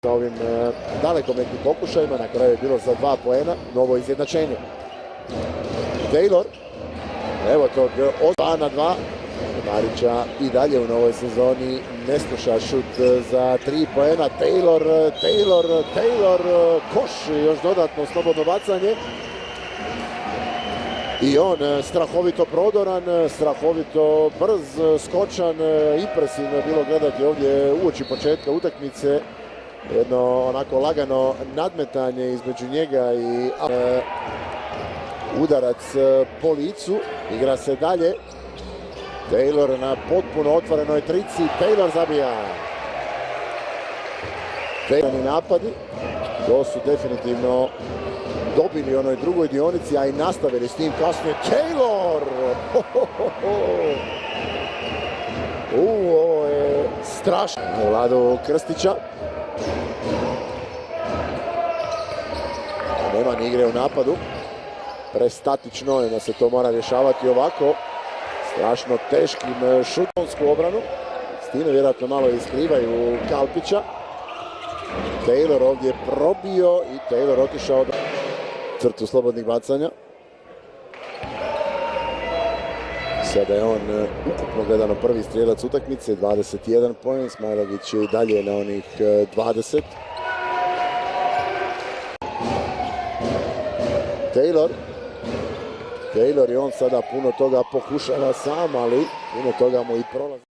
sa ovim dalekometnim pokušajima. Na kraju je bilo za 2 poena, novo izjednačenje. Taylor, evo tog 2 na 2. Marića i dalje u novoj sezoni ne sluša šut za 3 poena. Taylor, koš, još dodatno slobodno bacanje. I on strahovito prodoran, strahovito brz, skočan, impresivno je bilo gledati ovdje uoči početka utakmice. Jedno onako lagano nadmetanje između njega i udarac po licu. Igra se dalje. Taylor na potpuno otvorenoj trici. Taylor zabija. Taylor napadi. To su definitivno dobili u onoj drugoj dionici, a i nastavili s tim kasnije. Taylor! Ovo je strašno. Vlado Krstića. Nema ni igre u napadu. Prestatično je da se to mora rješavati ovako. Strašno teškim šutonsku obranu. S time vjerojatno malo iskrivaju Kalpića. Taylor ovdje probio i Taylor otišao do crtu slobodnih bacanja. Sada je on ukupno gledano prvi strijelac utakmice, 21 poen. Smajlagić je i dalje na onih 20. Taylor i on sada puno toga pokušava sam, ali puno toga mu i prolazi.